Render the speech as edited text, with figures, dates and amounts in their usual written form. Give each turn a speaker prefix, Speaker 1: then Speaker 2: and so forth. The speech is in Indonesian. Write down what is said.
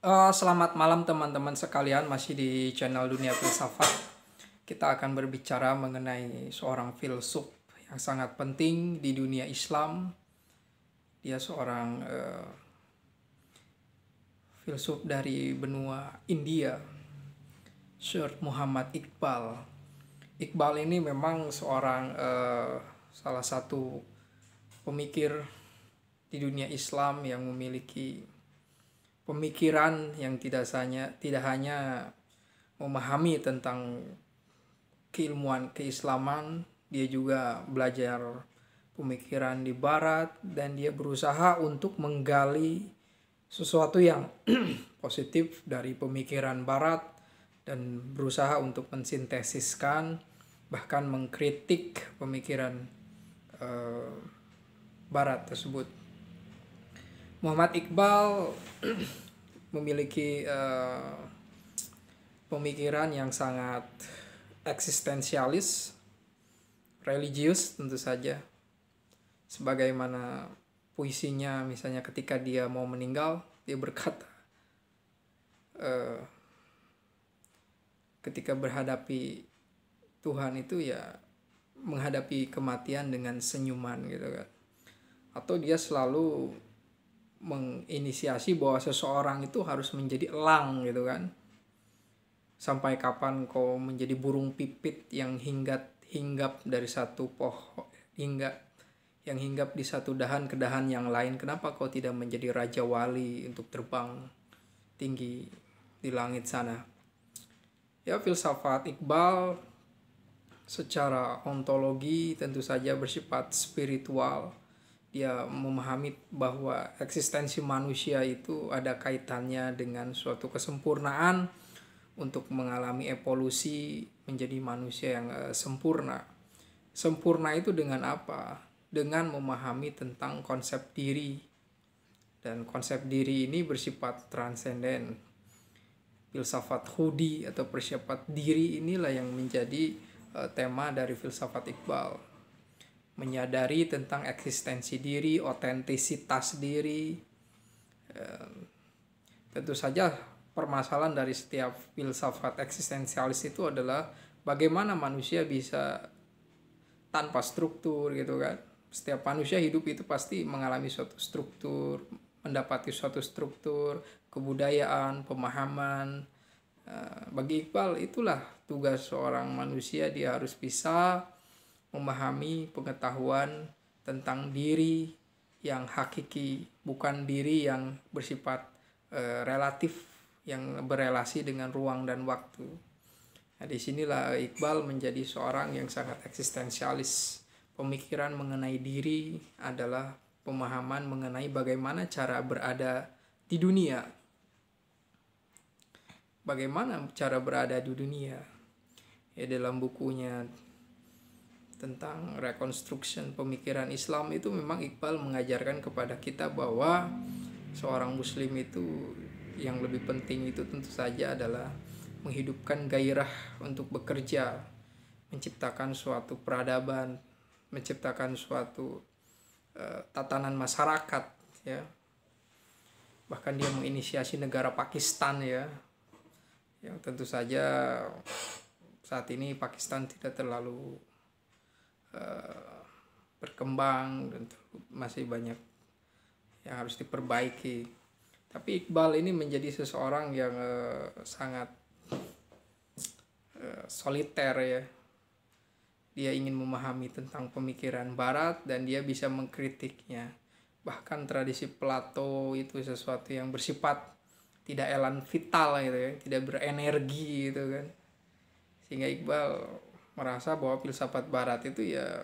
Speaker 1: Selamat malam teman-teman sekalian, masih di channel Dunia Filsafat. Kita akan berbicara mengenai seorang filsuf yang sangat penting di dunia Islam. Dia seorang filsuf dari benua India, Sir Muhammad Iqbal. Iqbal ini memang seorang salah satu pemikir di dunia Islam yang memiliki pemikiran yang tidak hanya memahami tentang keilmuan keislaman, dia juga belajar pemikiran di barat dan dia berusaha untuk menggali sesuatu yang positif dari pemikiran barat dan berusaha untuk mensintesiskan, bahkan mengkritik pemikiran barat tersebut. Muhammad Iqbal memiliki pemikiran yang sangat eksistensialis, religius tentu saja. Sebagaimana puisinya, misalnya ketika dia mau meninggal, dia berkata, ketika berhadapi Tuhan itu ya menghadapi kematian dengan senyuman gitu kan. Atau dia selalu menginisiasi bahwa seseorang itu harus menjadi elang gitu kan. Sampai kapan kau menjadi burung pipit yang hinggap dari satu pohon, yang hinggap di satu dahan ke dahan yang lain, kenapa kau tidak menjadi raja wali untuk terbang tinggi di langit sana? Ya, filsafat Iqbal secara ontologi tentu saja bersifat spiritual. Dia memahami bahwa eksistensi manusia itu ada kaitannya dengan suatu kesempurnaan untuk mengalami evolusi menjadi manusia yang sempurna. Sempurna itu dengan apa? Dengan memahami tentang konsep diri. Dan konsep diri ini bersifat transenden. Filsafat Hudi atau filsafat diri inilah yang menjadi tema dari filsafat Iqbal. Menyadari tentang eksistensi diri, otentisitas diri. Tentu saja permasalahan dari setiap filsafat eksistensialis itu adalah bagaimana manusia bisa tanpa struktur gitu kan. Setiap manusia hidup itu pasti mengalami suatu struktur, mendapati suatu struktur, kebudayaan, pemahaman. Bagi Iqbal itulah tugas seorang manusia, dia harus bisa memahami pengetahuan tentang diri yang hakiki, bukan diri yang bersifat relatif, yang berelasi dengan ruang dan waktu. Nah, disinilah Iqbal menjadi seorang yang sangat eksistensialis. Pemikiran mengenai diri adalah pemahaman mengenai bagaimana cara berada di dunia. Bagaimana cara berada di dunia? Ya, dalam bukunya tentang reconstruction pemikiran Islam itu memang Iqbal mengajarkan kepada kita bahwa seorang muslim itu yang lebih penting itu tentu saja adalah menghidupkan gairah untuk bekerja, menciptakan suatu peradaban, menciptakan suatu tatanan masyarakat ya. Bahkan dia menginisiasi negara Pakistan ya. Yang tentu saja saat ini Pakistan tidak terlalu berkembang dan masih banyak yang harus diperbaiki. Tapi Iqbal ini menjadi seseorang yang sangat soliter ya. Dia ingin memahami tentang pemikiran barat dan dia bisa mengkritiknya. Bahkan tradisi Plato itu sesuatu yang bersifat tidak elan vital gitu ya, tidak berenergi gitu kan. Sehingga Iqbal merasa bahwa filsafat barat itu ya